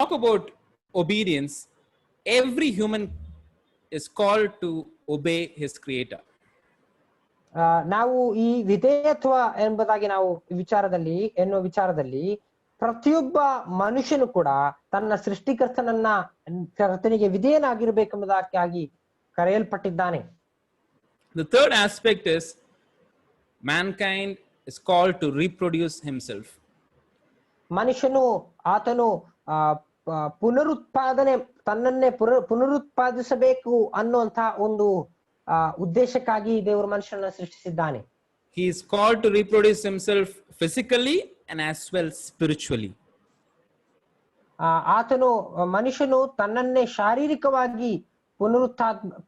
talk about obedience, every human is called to obey his creator. ನಾವು ಈ ವಿಧೇಯತ್ವ ಎಂಬುದಾಗಿ ನಾವು ಎನ್ನುವ ವಿಚಾರದಲ್ಲಿ ಪ್ರತಿಯೊಬ್ಬ ಮನುಷ್ಯನು ಕೂಡ ತನ್ನ ಕರ್ತನಿಗೆ ವಿಧೇಯನಾಗಿರಬೇಕೆಂಬುದಕ್ಕಾಗಿ ಕರೆಯಲ್ಪಟ್ಟಿದ್ದಾನೆ. The third aspect is mankind is called to reproduce himself. ಮನುಷ್ಯನು ಆತನು ತನ್ನನ್ನೇ ಪುನರುತ್ಪಾದಿಸಬೇಕು ಅನ್ನುವಂತಹ ಒಂದು ಉದ್ದೇಶಕ್ಕಾಗಿ ದೇವರು ಮನುಷ್ಯನನ್ನು ಸೃಷ್ಟಿಸಿದ್ದಾನೆ. He is called to reproduce himself physically and as well spiritually. ಮನುಷ್ಯನು ತನ್ನನ್ನೇ ಶಾರೀರಿಕವಾಗಿ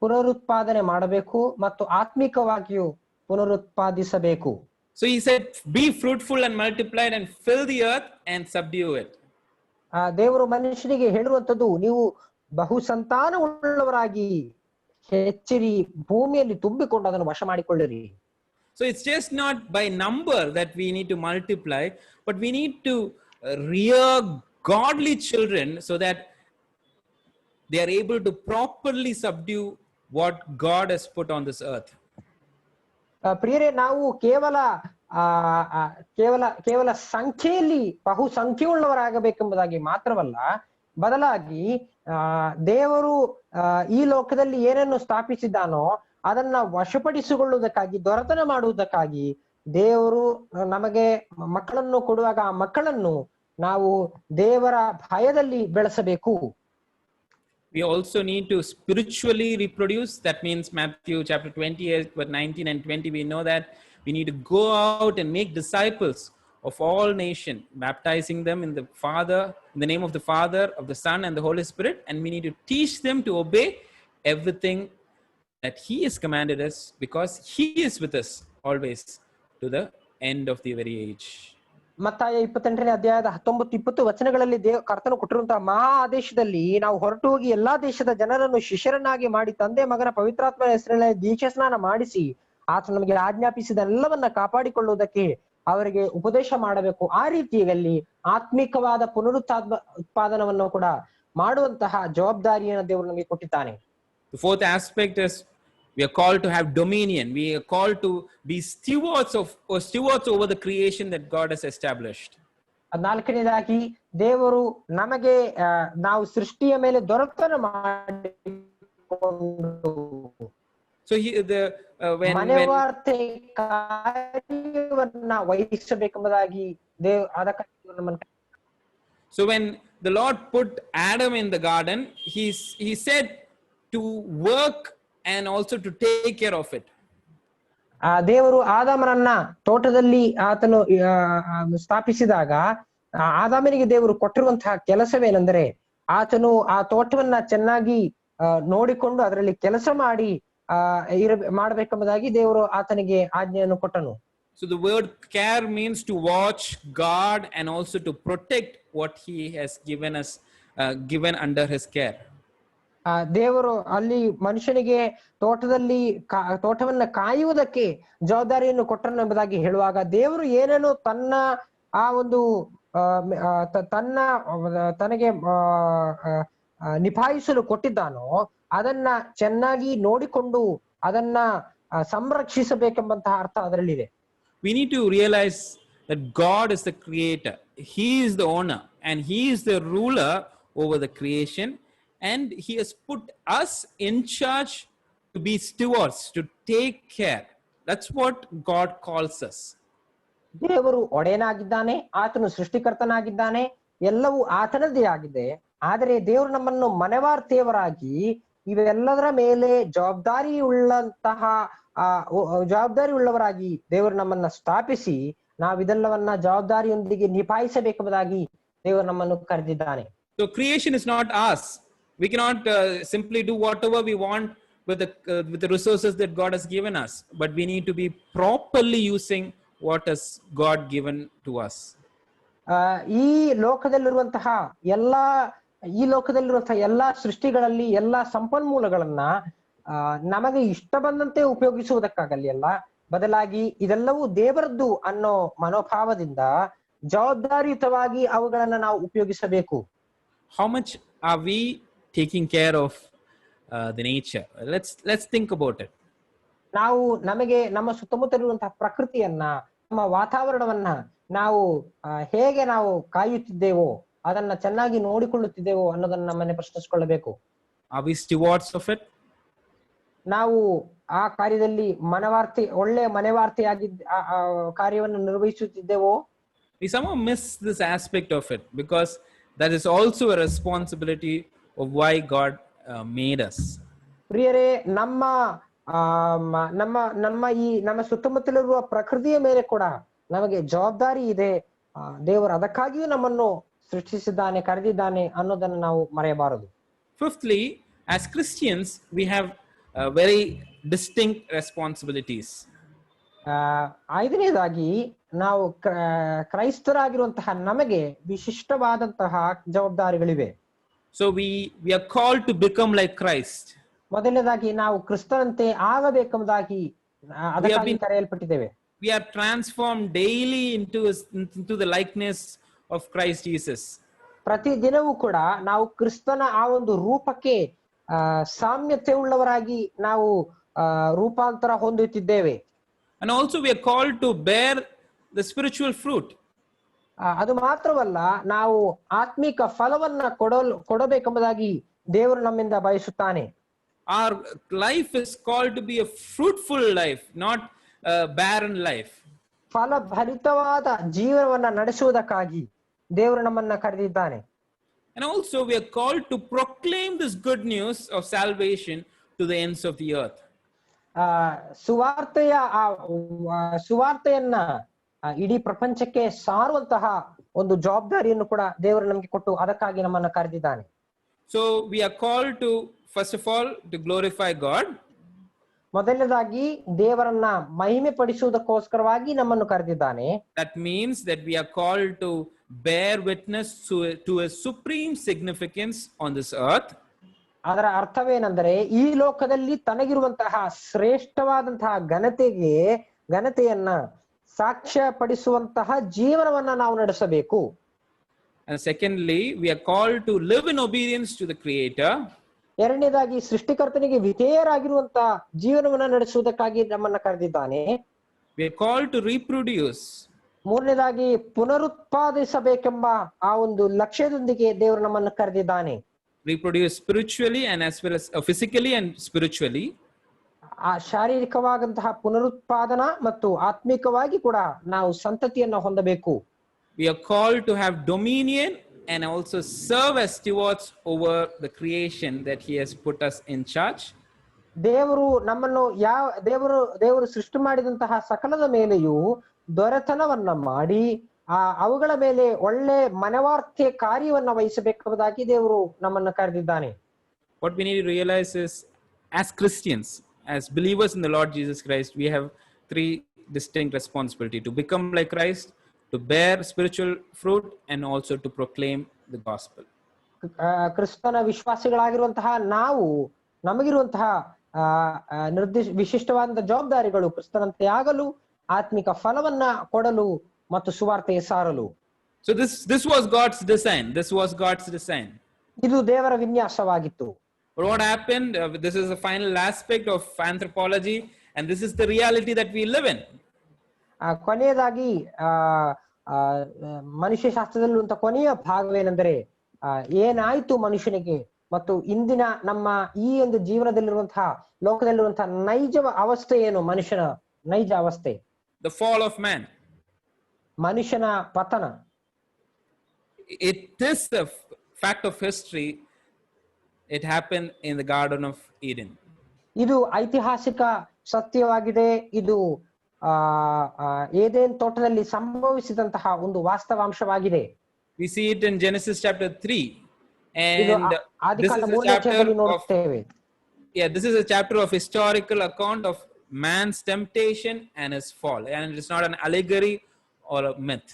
ಪುನರುತ್ಪಾದನೆ ಮಾಡಬೇಕು ಮತ್ತು ಆತ್ಮಿಕವಾಗಿಯೂ ಪುನರುತ್ಪಾದಿಸಬೇಕು. So he said, be fruitful and multiplied and fill the earth and subdue it. ದೇವರು ಮನುಷ್ಯನಿಗೆ ಹೇಳುವಂತದ್ದು, ನೀವು ಬಹು ಸಂತಾನ ಉಳ್ಳವರಾಗಿ ಹೆಚ್ಚಿರಿ, ಭೂಮಿಯಲ್ಲಿ ತುಂಬಿಕೊಂಡು ಅದನ್ನು ವಶ ಮಾಡಿಕೊಳ್ಳಿರಿ. So it's just not by number that we need to multiply, but we need to rear godly children so that they are able to properly subdue what God has put on this earth. ಪ್ರಿಯರೇ, ನಾವು ಕೇವಲ ಸಂಖ್ಯೆಯಲ್ಲಿ ಬಹು ಸಂಖ್ಯೆಯುಳ್ಳವರಾಗಬೇಕೆಂಬುದಾಗಿ ಮಾತ್ರವಲ್ಲ, ಬದಲಾಗಿ ದೇವರು ಈ ಲೋಕದಲ್ಲಿ ಏನನ್ನು ಸ್ಥಾಪಿಸಿದ್ದಾನೋ ಅದನ್ನ ವಶಪಡಿಸಿಕೊಳ್ಳುವುದಕ್ಕಾಗಿ, ದೊರೆತನ ಮಾಡುವುದಕ್ಕಾಗಿ ದೇವರು ನಮಗೆ ಮಕ್ಕಳನ್ನು ಕೊಡುವಾಗ ಆ ಮಕ್ಕಳನ್ನು ನಾವು ದೇವರ ಭಯದಲ್ಲಿ ಬೆಳೆಸಬೇಕು. We also need to spiritually reproduce. That means Matthew chapter 28 verse 19 and 20, we know that we need to go out and make disciples of all nations, baptizing them in the name of the Father, of the Son and the Holy Spirit, and we need to teach them to obey everything that he has commanded us, because he is with us always to the end of the very age. ಮತ್ತಾಯ 28ನೇ ಅಧ್ಯಾಯದ 19-20 ವಚನಗಳಲ್ಲಿ ಕರ್ತನು ಕೊಟ್ಟಿರುವಂತಹ ಮಹಾ ಆದೇಶದಲ್ಲಿ ನಾವು ಹೊರಟು ಹೋಗಿ ಎಲ್ಲಾ ದೇಶದ ಜನರನ್ನು ಶಿಷ್ಯರನ್ನಾಗಿ ಮಾಡಿ ತಂದೆ ಮಗನ ಪವಿತ್ರಾತ್ಮನ ಹೆಸರಿನಲ್ಲಿ ದೀಕ್ಷಾಸ್ನಾನ ಮಾಡಿಸಿ ಆತ ನಮಗೆ ಆಜ್ಞಾಪಿಸಿದ ಎಲ್ಲವನ್ನ ಕಾಪಾಡಿಕೊಳ್ಳುವುದಕ್ಕೆ ಅವರಿಗೆ ಉಪದೇಶ ಮಾಡಬೇಕು. ಆ ರೀತಿಯಲ್ಲಿ ಆತ್ಮಿಕವಾದ ಉತ್ಪಾದನವನ್ನು ಕೂಡ ಮಾಡುವಂತಹ ಜವಾಬ್ದಾರಿಯನ್ನು ದೇವರು ನಮಗೆ ಕೊಟ್ಟಿದ್ದಾನೆ. The fourth aspect is we are called to have dominion. We are called to be stewards over the creation that God has established. ನಾಲ್ಕನೇದಾಗಿ ದೇವರು ನಮಗೆ ನಾವು ಸೃಷ್ಟಿಯ ಮೇಲೆ ದೊರೆತನ ಮಾಡಿಕೊಂಡು ಮನೆವಾರ್ತೆ ಕಾರ್ಯವನ್ನ ವಹಿಸಬೇಕೆಂಬುದಾಗಿ So when the Lord put Adam in the garden, he said to work and also to take care of it. ದೇವರು ಆದಾಮನನ್ನ ತೋಟದಲ್ಲಿ ಆತನು ಸ್ಥಾಪಿಸಿದಾಗ ಆದಾಮನಿಗೆ ದೇವರು ಕೊಟ್ಟಿರುವಂತಹ ಕೆಲಸವೇನೆಂದರೆ ಆತನು ಆ ತೋಟವನ್ನ ಚೆನ್ನಾಗಿ ನೋಡಿಕೊಂಡು ಅದರಲ್ಲಿ ಕೆಲಸ ಮಾಡಬೇಕೆಂಬುದಾಗಿ ದೇವರು ಆತನಿಗೆ ಆಜ್ಞೆಯನ್ನು ಕೊಟ್ಟನು. So the word care means to watch, guard, and also to protect what he has given under his care. ದೇವರು ಅಲ್ಲಿ ಮನುಷ್ಯನಿಗೆ ತೋಟವನ್ನ ಕಾಯುವುದಕ್ಕೆ ಜವಾಬ್ದಾರಿಯನ್ನು ಕೊಟ್ಟನು ಎಂಬುದಾಗಿ ಹೇಳುವಾಗ ದೇವರು ಏನೇನು ತನ್ನ ಆ ಒಂದು ತನಗೆ ನಿಭಾಯಿಸಲು ಕೊಟ್ಟಿದ್ದಾನೋ ಅದನ್ನ ಚೆನ್ನಾಗಿ ನೋಡಿಕೊಂಡು ಅದನ್ನ ಸಂರಕ್ಷಿಸಬೇಕೆಂಬಂತಹ ಅರ್ಥ ಅದರಲ್ಲಿದೆ. We need to realize that God is the creator. He is the owner and he is the ruler over the creation, and he has put us in charge to be stewards, to take care. That's what God calls us. ದೇವರು ಒಡೆಯನಾಗಿದ್ದಾನೆ, ಆತನು ಸೃಷ್ಟಿಕರ್ತನಾಗಿದ್ದಾನೆ, ಎಲ್ಲವೂ ಆತನದೇ ಆಗಿದೆ. ಆದರೆ ದೇವರು ನಮ್ಮನ್ನು ಮನೆವಾರ್ತೆಯವರಾಗಿ ಇವೆಲ್ಲದರ ಮೇಲೆ ಜವಾಬ್ದಾರಿ ಉಳ್ಳವರಾಗಿ ದೇವರು ನಮ್ಮನ್ನ ಸ್ಥಾಪಿಸಿ ನಾವಿದೆಲ್ಲವನ್ನ ಜವಾಬ್ದಾರಿಯೊಂದಿಗೆ ನಿಭಾಯಿಸಬೇಕೆಂಬುದಾಗಿ ದೇವರು ನಮ್ಮನ್ನು ಕರೆದಿದ್ದಾನೆ. So creation is not us. We cannot simply do whatever we want with the resources that God has given us, but we need to be properly using what has God given to us. ಈ ಲೋಕದಲ್ಲಿರುವಂತಹ ಎಲ್ಲಾ ಸೃಷ್ಟಿಗಳಲ್ಲಿ ಎಲ್ಲಾ ಸಂಪನ್ಮೂಲಗಳನ್ನ ನಮಗೆ ಇಷ್ಟ ಬಂದಂತೆ ಉಪಯೋಗಿಸುವುದಕ್ಕಾಗಲಿ ಅಲ್ಲ, ಬದಲಾಗಿ ಇದೆಲ್ಲವೂ ದೇವರದ್ದು ಅನ್ನೋ ಮನೋಭಾವದಿಂದ ಜವಾಬ್ದಾರಿಯುತವಾಗಿ ಅವುಗಳನ್ನ ನಾವು ಉಪಯೋಗಿಸಬೇಕು. how much are we taking care of the nature? Let's think about it. ನಾವು ನಮಗೆ ನಮ್ಮ ಸುತ್ತಮುತ್ತ ಇರುವಂತಹ ಪ್ರಕೃತಿಯನ್ನ, ನಮ್ಮ ವಾತಾವರಣವನ್ನ ನಾವು ಹೇಗೆ ನಾವು ಕಾಯುತ್ತಿದ್ದೇವೋ, ಅದನ್ನ ಚೆನ್ನಾಗಿ ನೋಡಿಕೊಳ್ಳುತ್ತಿದ್ದೇವೋ ಅನ್ನೋದನ್ನ ನಮ್ಮನ್ನೇ ಪ್ರಶ್ನಿಸಿಕೊಳ್ಳಬೇಕು. Are we stewards of it? ನಾವು ಆ ಕಾರ್ಯದಲ್ಲಿ ಒಳ್ಳೆ ಮನೆವಾರ್ತೆಯಾಗಿದ್ದ ಕಾರ್ಯವನ್ನು ನಿರ್ವಹಿಸುತ್ತಿದ್ದೇವೋ? We somehow miss this aspect of it, because that is also a responsibility of why God made us. ಪ್ರಿಯರೇ, ನಮ್ಮ ನಮ್ಮ ಸುತ್ತಮುತ್ತಲಿರುವ ಪ್ರಕೃತಿಯ ಮೇಲೆ ಕೂಡ ನಮಗೆ ಜವಾಬ್ದಾರಿ ಇದೆ. ದೇವರು ಅದಕ್ಕಾಗಿಯೂ ನಮ್ಮನ್ನು ಸೃಷ್ಟಿಸಿದ್ದಾನೆ, ಕರೆದಿದ್ದಾನೆ ಅನ್ನೋದನ್ನು ನಾವು ಮರೆಯಬಾರದು. Fifthly, as Christians, we have very distinct responsibilities. ಐದನೇದಾಗಿ, ನಾವು ಕ್ರೈಸ್ತರಾಗಿರುವಂತಹ ನಮಗೆ ವಿಶಿಷ್ಟವಾದಂತಹ ಜವಾಬ್ದಾರಿಗಳಿವೆ. So we are called to become like Christ. ಮೊದಲನೇದಾಗಿ, ನಾವು ಕ್ರಿಸ್ತನಂತೆ ಆಗಬೇಕೆಂಬುದಾಗಿ ಅದಕ್ಕಾಗಿ ಕರೆಯಲ್ಪಟ್ಟಿದ್ದೇವೆ. We are transformed daily into the likeness of Christ Jesus. ಪ್ರತಿ ದಿನವೂ ಕೂಡ ನಾವು ಕ್ರಿಸ್ತನ ಆ ಒಂದು ರೂಪಕ್ಕೆ ಸಾಮ್ಯತೆ ಉಳ್ಳವರಾಗಿ ನಾವು ರೂಪಾಂತರ ಹೊಂದುತ್ತಿದ್ದೇವೆ. And also we are called to bear the spiritual fruit. ಅದು ಮಾತ್ರವಲ್ಲ, ನಾವು ಆತ್ಮಿಕ ಫಲವನ್ನ ಕೊಡಬೇಕೆಂಬುದಾಗಿ ದೇವರು ನಮ್ಮಿಂದ ಬಯಸುತ್ತಾನೆ. Our life is called to be a fruitful life, not a barren life. ಫಲಭರಿತವಾದ ಜೀವನವನ್ನ ನಡೆಸುವುದಕ್ಕಾಗಿ ದೇವರು ನಮ್ಮನ್ನ ಕರೆದಿದ್ದಾನೆ. And also we are called to proclaim this good news of salvation to the ends of the earth. ಸುವಾರ್ತೆಯನ್ನ ಇಡೀ ಪ್ರಪಂಚಕ್ಕೆ ಸಾರುವಂತಹ ಒಂದು ಜವಾಬ್ದಾರಿಯನ್ನು ಕೂಡ ದೇವರು ನಮಗೆ ಕೊಟ್ಟು ಅದಕ್ಕಾಗಿ ನಮ್ಮನ್ನ ಕರೆದಿದ್ದಾನೆ. So we are called to, first of all, to glorify God. ಮೊದಲನೇದಾಗಿ ದೇವರನ್ನ ಮಹಿಮೆ ಪಡಿಸುವುದಕ್ಕೋಸ್ಕರವಾಗಿ ನಮ್ಮನ್ನು ಕರೆದಿದ್ದಾನೆ. That means that we are called to bear witness to a supreme significance on this earth. ಅದರ ಅರ್ಥವೇನೆಂದರೆ, ಈ ಲೋಕದಲ್ಲಿ ತನಗಿರುವಂತಹ ಶ್ರೇಷ್ಠವಾದಂತಹ ಘನತೆಯನ್ನ ಸಾಕ್ಷ್ಯ ಪಡಿಸುವಂತಹ ಜೀವನವನ್ನ ನಾವು ನಡೆಸಬೇಕು. And secondly, we are called to live in obedience to the Creator. ಎರಡನೇದಾಗಿ, ಸೃಷ್ಟಿಕರ್ತನಿಗೆ ವಿಧೇಯರಾಗಿರುವಂತಹ ಜೀವನವನ್ನ ನಡೆಸುವುದಕ್ಕಾಗಿ ನಮ್ಮನ್ನ ಕರೆದಿದ್ದಾನೆ. We are called to reproduce. ಮೂರನೇದಾಗಿ, ಪುನರುತ್ಪಾದಿಸಬೇಕೆಂಬ ಆ ಒಂದು ಲಕ್ಷ್ಯದೊಂದಿಗೆ ದೇವರು ನಮ್ಮನ್ನು ಕರೆದಿದ್ದಾನೆ. Reproduce spiritually and as well as physically and spiritually. ಆ ಶಾರೀರಿಕವಾದಂತಹ ಪುನರುತ್ಪಾದನಾ ಮತ್ತು ಆತ್ಮಿಕವಾಗಿ ಕೂಡ ನಾವು ಸಂತತಿಯನ್ನ ಹೊಂದಬೇಕು. We are called to have dominion and also serve as stewards over the creation that He has put us in charge. ದೇವರು ನಮ್ಮನ್ನು ದೇವರು ಸೃಷ್ಟಿ ಮಾಡಿದಂತಹ ಸಕಲದ ಮೇಲೆಯೂ ದೊರೆತನವನ್ನ ಮಾಡಿ ಅವುಗಳ ಮೇಲೆ ಒಳ್ಳೆ ಮನವಾರ್ತೆ ಕಾರ್ಯವನ್ನ ವಹಿಸಬೇಕೆಂಬುದಾಗಿ ದೇವರು ನಮ್ಮನ್ನು ಕರೆದಿದ್ದಾನೆ. What we need to realize is, as Christians, as believers in the Lord Jesus Christ, we have three distinct responsibilities: to become like Christ, to bear spiritual fruit, and also to proclaim the gospel. ಕ್ರಿಸ್ತನ ವಿಶ್ವಾಸಿಗಳಾಗಿರುವಂತಹ ನಾವು ನಮಗಿರುವಂತಹ ವಿಶಿಷ್ಟವಾದ ಜವಾಬ್ದಾರಿಗಳು ಕ್ರಿಸ್ತನಂತೆ ಆಗಲು, ಆತ್ಮಿಕ ಫಲವನ್ನ ಕೊಡಲು ಮತ್ತು ಸುವಾರ್ತೆಯ ಸಾರಲು. So this was God's design. This was God's design. ಇದು ದೇವರ ವಿನ್ಯಾಸವಾಗಿತ್ತು. But what happened? This is the final aspect of anthropology, and this is the reality that we live in. ಕೊನೆಯದಾಗಿ ಮನುಷ್ಯ ಶಾಸ್ತ್ರದಲ್ಲಿರುವಂತಹ ಕೊನೆಯ ಭಾಗವೇನೆಂದರೆ, ಏನಾಯ್ತು ಮನುಷ್ಯನಿಗೆ ಮತ್ತು ಇಂದಿನ ನಮ್ಮ ಈ ಒಂದು ಜೀವನದಲ್ಲಿರುವಂತಹ ಲೋಕದಲ್ಲಿರುವಂತಹ ನೈಜ ಅವಸ್ಥೆ ಏನು, ಮನುಷ್ಯನ ನೈಜ ಅವಸ್ಥೆ. The fall of man. ಮನುಷ್ಯನ ಪತನ. It is a fact of history. It happened in the Garden of Eden. ಇದು ಐತಿಹಾಸಿಕ ಸತ್ಯವಾಗಿದೆ. ಇದು ಏದೇನ್ ತೋಟದಲ್ಲಿ ಸಂಭವಿಸಿದಂತಹ ಒಂದು ವಾಸ್ತವಾಂಶವಾಗಿದೆ. We see it in Genesis chapter 3, and this is a chapter of historical account of man's temptation and his fall, and it's not an allegory or a myth.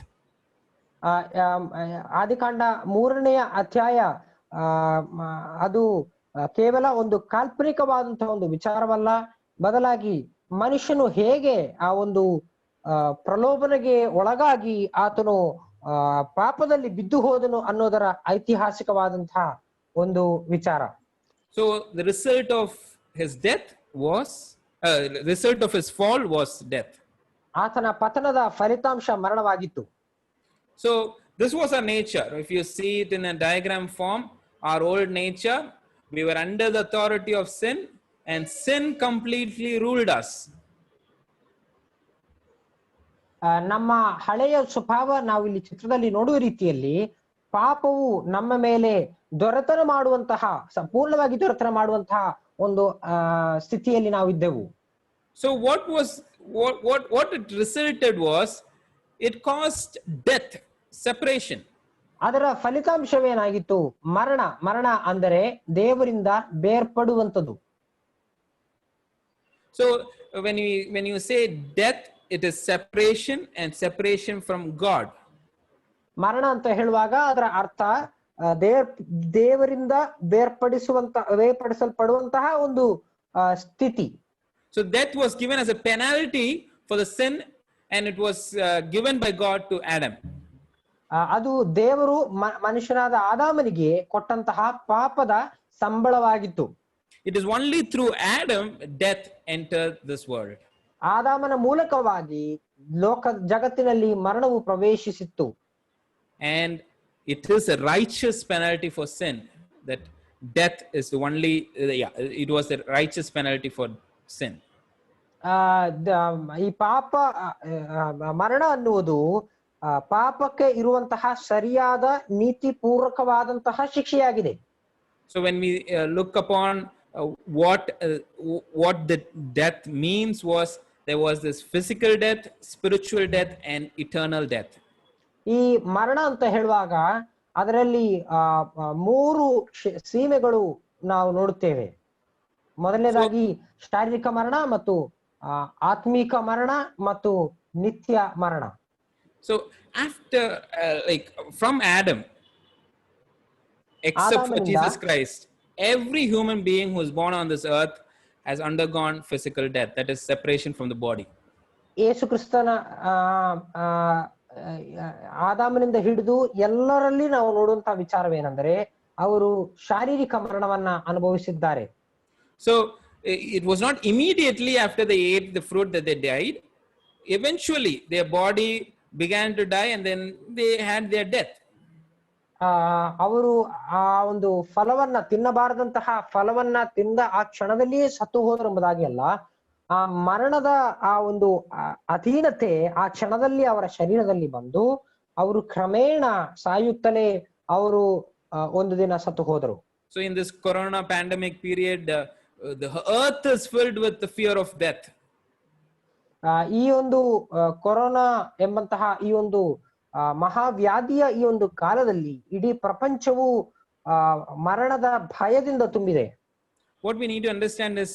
ಆದಿಕಾಂಡ 3ನೇ ಅಧ್ಯಾಯ ಅದು ಕೇವಲ ಒಂದು ಕಾಲ್ಪನಿಕವಾದಂತಹ ಒಂದು ವಿಚಾರವಲ್ಲ, ಬದಲಾಗಿ ಮನುಷ್ಯನು ಹೇಗೆ ಆ ಒಂದು ಪ್ರಲೋಭನೆಗೆ ಒಳಗಾಗಿ ಆತನು ಪಾಪದಲ್ಲಿ ಬಿದ್ದು ಹೋದನು ಅನ್ನೋದರ ಐತಿಹಾಸಿಕವಾದಂತಹ ಒಂದು ವಿಚಾರ. So the result of his death was, result of his fall was death. ಆತನ ಪತನದ ಫಲಿತಾಂಶ ಮರಣವಾಗಿತ್ತು. So this was our nature. If you see it in a diagram form, our old nature, we were under the authority of sin, and sin completely ruled us. ನಮ್ಮ ಹಳೆಯ ಸ್ವಭಾವ ನಾವು ಇಲ್ಲಿ ಚಿತ್ರದಲ್ಲಿ ನೋಡುವ ರೀತಿಯಲ್ಲಿ ಪಾಪವು ನಮ್ಮ ಮೇಲೆ ದೊರೆತನ ಮಾಡುವಂತಹ, ಸಂಪೂರ್ಣವಾಗಿ ದೊರೆತನ ಮಾಡುವಂತಹ ಒಂದು ಸ್ಥಿತಿಯಲ್ಲಿ ನಾವಿದ್ದೆವು. So what it resulted was, it caused death, separation. ಅದರ ಫಲಿತಾಂಶವೇನಾಗಿತ್ತು? ಮರಣ. ಮರಣ ಅಂದರೆ ದೇವರಿಂದ ಬೇರ್ಪಡುವಂತದ್ದು. So when you say death, it is separation, and separation from God. ಮರಣ ಅಂತ ಹೇಳುವಾಗ ಅದರ ಅರ್ಥ ದೇವರಿಂದ ಬೇರ್ಪಡಿಸಲ್ಪಡುವಂತಹ ಒಂದು ಸ್ಥಿತಿ. So death was given as a penalty for the sin, and it was given by God to Adam. ಅದು ದೇವರು ಮನುಷ್ಯನಾದ ಆದಾಮನಿಗೆ ಕೊಟ್ಟಂತಹ ಪಾಪದ ಸಂಬಳವಾಗಿತ್ತು. It is only through Adam death entered this world. ಆದಾಮನ ಮೂಲಕವಾಗಿ ಜಗತ್ತಿನಲ್ಲಿ ಮರಣವು ಪ್ರವೇಶಿಸಿತ್ತು. And it is a righteous penalty for sin, that death is the only, it was a righteous penalty for sin. ಈ ಪಾಪ, ಮರಣ ಅನ್ನುವುದು ಪಾಪಕ್ಕೆ ಇರುವಂತಹ ಸರಿಯಾದ ನೀತಿ ಪೂರ್ವಕವಾದಂತಹ ಶಿಕ್ಷೆಯಾಗಿದೆ. So when we look upon what the death means, was there was this physical death, spiritual death, and eternal death. ಈ ಮರಣ ಅಂತ ಹೇಳುವಾಗ ಅದರಲ್ಲಿ 3 ಸೀಮೆಗಳು ನಾವು ನೋಡುತ್ತೇವೆ. ಮೊದಲನೇದಾಗಿ ಶಾರೀರಿಕ ಮರಣ, ಮತ್ತು ಆತ್ಮಿಕ ಮರಣ, ಮತ್ತು ನಿತ್ಯ ಮರಣ. So after like from Adam, except for Jesus Christ, every human being who is born on this earth has undergone physical death, that is separation from the body. ಯೇಸು ಕ್ರಿಸ್ತನ ಆದಾಮನಿಂದ ಹಿಡಿದು ಎಲ್ಲರಲ್ಲಿ ನಾವು ನೋಡುವಂತಹ ವಿಚಾರವೇನೆಂದರೆ ಅವರು ಶಾರೀರಿಕ ಮರಣವನ್ನ ಅನುಭವಿಸಿದ್ದಾರೆ. So it was not immediately after they ate the fruit that they died. Eventually their body began to die, and then they had their death. ಅವರು ಆ ಒಂದು ಫಲವನ್ನ ತಿನ್ನಬಾರದಂತಹ ಫಲವನ್ನ ತಿಂದ ಆ ಕ್ಷಣದಲ್ಲಿಯೇ ಸತ್ತು ಹೋದ್ರು ಎಂಬುದಾಗಿ ಅಲ್ಲ, ಆ ಮರಣದ ಆ ಒಂದು ಅಧೀನತೆ ಆ ಕ್ಷಣದಲ್ಲಿ ಅವರ ಶರೀರದಲ್ಲಿ ಬಂದು ಅವರು ಕ್ರಮೇಣ ಸಾಯುತ್ತಲೇ ಅವರು ಒಂದು ದಿನ ಸತ್ತು ಹೋದರು. So in this corona pandemic period, the earth is filled with the fear of death. ಈ ಒಂದು ಕೊರೋನಾ ಎಂಬಂತಹ ಈ ಒಂದು ಮಹಾವ್ಯಾಧಿಯ ಈ ಒಂದು ಕಾಲದಲ್ಲಿ ಇಡೀ ಪ್ರಪಂಚವು ಮರಣದ ಭಯದಿಂದ ತುಂಬಿದೆ. What we need to understand is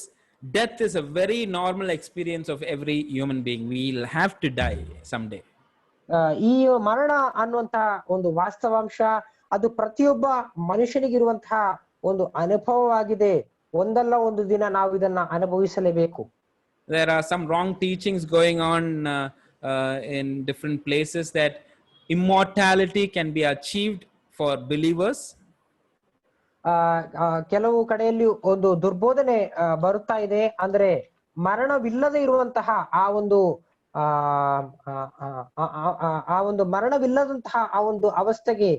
death is a very normal experience of every human being. We'll have to die someday. ಈ ಮರಣ ಅನ್ನುವಂತಹ ಒಂದು ವಾಸ್ತವಾಂಶ ಅದು ಪ್ರತಿಯೊಬ್ಬ ಮನುಷ್ಯನಿಗಿರುವಂತಹ ಒಂದು ಅನುಭವವಾಗಿದೆ. ಒಂದಲ್ಲ ಒಂದು ದಿನ ನಾವು ಇದನ್ನ ಅನುಭವಿಸಲೇಬೇಕು. There are some wrong teachings going on in different places that immortality can be achieved for believers. ಕೆಲವು ಕಡೆಯಲ್ಲಿ ಒಂದು ದುರ್ಬೋಧನೆ ಬರುತ್ತಾ ಇದೆ. ಅಂದ್ರೆ ಮರಣವಿಲ್ಲದೆ ಇರುವಂತಹ ಆ ಒಂದು ಮರಣವಿಲ್ಲದಂತಹ ಆ ಒಂದು ಅವಸ್ಥೆಗೆ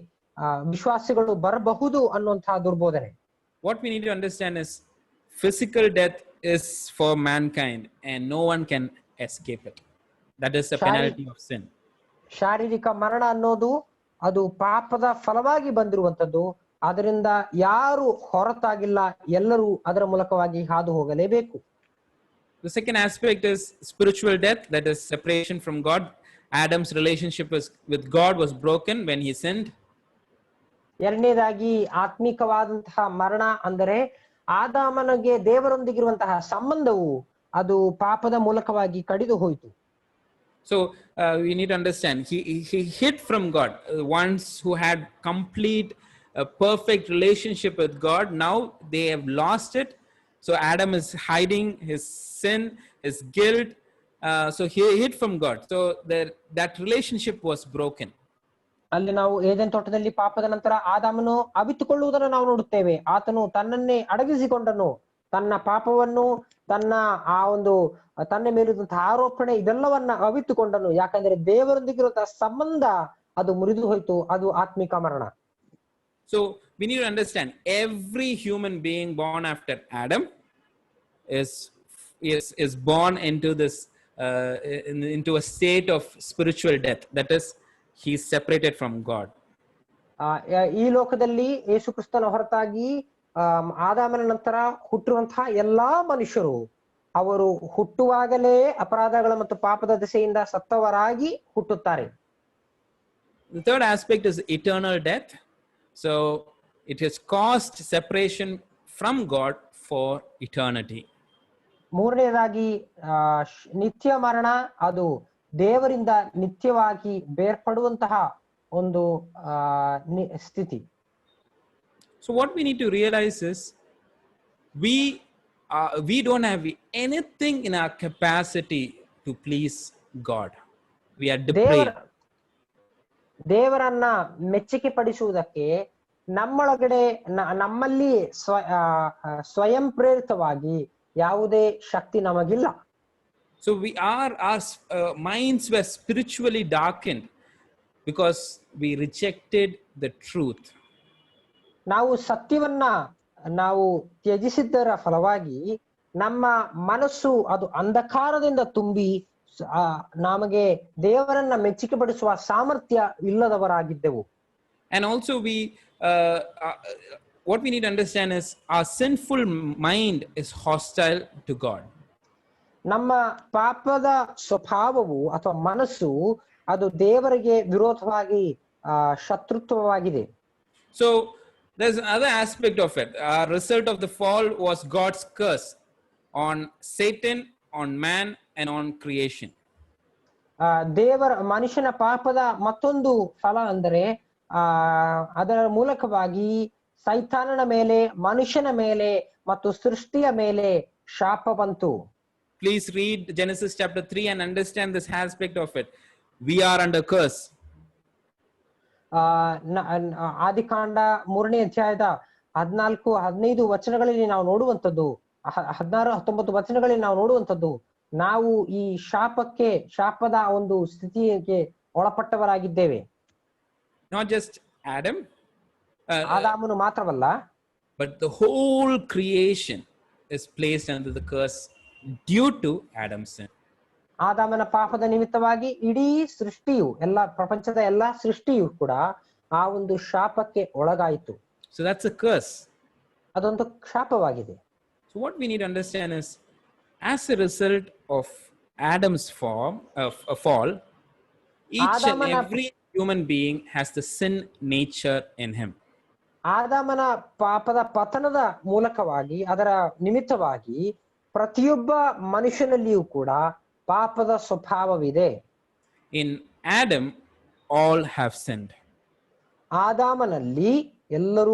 ವಿಶ್ವಾಸಿಗಳು ಬರಬಹುದು ಅನ್ನುವಂತಹ ದುರ್ಬೋಧನೆ. What we need to understand is physical death is for mankind, and no one can escape it. That is the penalty of sin. ಶಾರೀರಿಕ ಮರಣ ಅನ್ನೋದು ಅದು ಪಾಪದ ಫಲವಾಗಿ ಬಂದಿರುವಂತದ್ದು. ಅದರಿಂದ ಯಾರು ಹೊರತಾಗಿಲ್ಲ, ಎಲ್ಲರೂ ಅದರ ಮೂಲಕವಾಗಿ ಹಾದು ಹೋಗಲೇಬೇಕು. The second aspect is spiritual death, that is separation from God. Adam's relationship with God was broken when he sinned. ಎರಡನೇದಾಗಿ ಆತ್ಮಿಕವಾದಂತಹ ಮರಣ ಅಂದರೆ ಆದಾಮನಿಗೆ ದೇವರೊಂದಿಗಿರುವಂತಹ ಸಂಬಂಧವು ಅದು ಪಾಪದ ಮೂಲಕವಾಗಿ ಕಡಿದು ಹೋಯಿತು. So we need to understand he hid from God. Ones who had complete perfect relationship with God, now they have lost it. So Adam is hiding his sin, his guilt. So he hid from God. So that relationship was broken. ಅಲ್ಲಿ ನಾವು Eden ತೋಟದಲ್ಲಿ ಪಾಪದ ನಂತರ ಆದಾಮನು ಅವಿತುಕೊಳ್ಳುವುದನ್ನು ನಾವು ನೋಡುತ್ತೇವೆ. ಆತನು ತನ್ನನ್ನೇ ಅಡಗಿಸಿಕೊಂಡನು, ತನ್ನ ಪಾಪವನ್ನು, ತನ್ನ ಆ ಒಂದು ತನ್ನ ಮೇಲಿರುವಂತಹ ಆರೋಪಣೆ ಇದೆಲ್ಲವನ್ನ ಅವಿತುಕೊಂಡನು. ಯಾಕಂದ್ರೆ ದೇವರೊಂದಿಗಿರುವಂತಹ ಸಂಬಂಧ ಅದು ಮುರಿದು ಹೋಯ್ತು, ಅದು ಆತ್ಮಿಕ ಮರಣ. So we need to understand every human being born after Adam is born into this into a state of spiritual death. That is, he is separated from God. ಈ ಲೋಕದಲ್ಲಿ ಯೇಸು ಕ್ರಿಸ್ತನ ಹೊರತಾಗಿ ಆದಾಮನ ನಂತರ ಹುಟ್ಟುವಂತಹ ಎಲ್ಲಾ ಮನುಷ್ಯರು ಅವರು ಹುಟ್ಟುವಾಗಲೇ ಅಪರಾಧಗಳ ಮತ್ತು ಪಾಪದ ದೆಸೆಯಿಂದ ಸತ್ತವರಾಗಿ ಹುಟ್ಟುತ್ತಾರೆ. The third aspect is eternal death. So it has caused separation from God for eternity. ಮೂರನೇದಾಗಿ ನಿತ್ಯ ಮರಣ, ಅದು ದೇವರಿಂದ ನಿತ್ಯವಾಗಿ ಬೇರ್ಪಡುವಂತಹ ಒಂದು ಸ್ಥಿತಿ. So what we need to realize is we don't have anything in our capacity to please God. We are depraved. ದೇವರನ್ನ ಮೆಚ್ಚುಗೆ ಪಡಿಸುವುದಕ್ಕೆ ನಮ್ಮಲ್ಲಿ ಸ್ವಯಂ ಪ್ರೇರಿತವಾಗಿ ಯಾವುದೇ ಶಕ್ತಿ ನಮಗಿಲ್ಲ. So our minds were spiritually darkened because we rejected the truth. ನಾವು ಸತ್ಯವನ್ನ ನಾವು ತ್ಯಜಿಸಿದ್ದರ ಫಲವಾಗಿ ನಮ್ಮ ಮನಸ್ಸು ಅದು ಅಂಧಕಾರದಿಂದ ತುಂಬಿ ನಮಗೆ ದೇವರನ್ನ ಮೆಚ್ಚುಗೆ ಪಡಿಸುವ ಸಾಮರ್ಥ್ಯ ಇಲ್ಲದವರಾಗಿದ್ದೆವು. And also what we need to understand is our sinful mind is hostile to God. ನಮ್ಮ ಪಾಪದ ಸ್ವಭಾವವು ಅಥವಾ ಮನಸ್ಸು ಅದು ದೇವರಿಗೆ ವಿರೋಧವಾಗಿ ಶತ್ರುತ್ವವಾಗಿದೆ. So there's another aspect of it. Our result of the fall was God's curse on Satan, on man, and on creation. ದೇವರ ಮನುಷ್ಯನ ಪಾಪದ ಮತ್ತೊಂದು ಫಲ ಅಂದರೆ ಅದರ ಮೂಲಕವಾಗಿ ಸೈತಾನನ ಮೇಲೆ, ಮನುಷ್ಯನ ಮೇಲೆ ಮತ್ತು ಸೃಷ್ಟಿಯ ಮೇಲೆ ಶಾಪ ಬಂತು. Please read Genesis chapter 3 and understand this aspect of it. We are under curse. ಆದಿಕಾಂಡ 3ನೇ ಅಧ್ಯಾಯದ 14-15 ವಚನಗಳಲ್ಲಿ ನಾವು ನೋಡುವಂಥದ್ದು, 16-19 ವಚನಗಳಲ್ಲಿ ನಾವು ನೋಡುವಂಥದ್ದು, ನಾವು ಈ ಶಾಪದ ಒಂದು ಸ್ಥಿತಿಗೆ ಒಳಪಟ್ಟವರಾಗಿದ್ದೇವೆ. Not just Adam, ಆದಾಮನು ಮಾತ್ರವಲ್ಲ, but the whole creation is placed under the curse due to Adam's sin. ಆದಾಮನ ಪಾಪದ ನಿಮಿತ್ತವಾಗಿ ಇಡೀ ಸೃಷ್ಟಿಯು, ಪ್ರಪಂಚದ ಎಲ್ಲಾ ಸೃಷ್ಟಿಯು ಕೂಡ ಆ ಒಂದು ಶಾಪಕ್ಕೆ ಒಳಗಾಯಿತು. So that's a curse. ಅದೊಂದು ಶಾಪವಾಗಿದೆ. So what we need to understand is, as a result of Adam's fall, each and every human being has the sin nature in him. ಆದಾಮನ ಪಾಪದ ಪತನದ ಮೂಲಕವಾಗಿ, ಅದರ ನಿಮಿತ್ತವಾಗಿ ಪ್ರತಿಯೊಬ್ಬ ಮನುಷ್ಯನಲ್ಲಿಯೂ ಕೂಡ ಪಾಪದ ಸ್ವಭಾವವಿದೆ. In Adam, all have sinned. ಆದಾಮನಲ್ಲಿ ಎಲ್ಲರೂ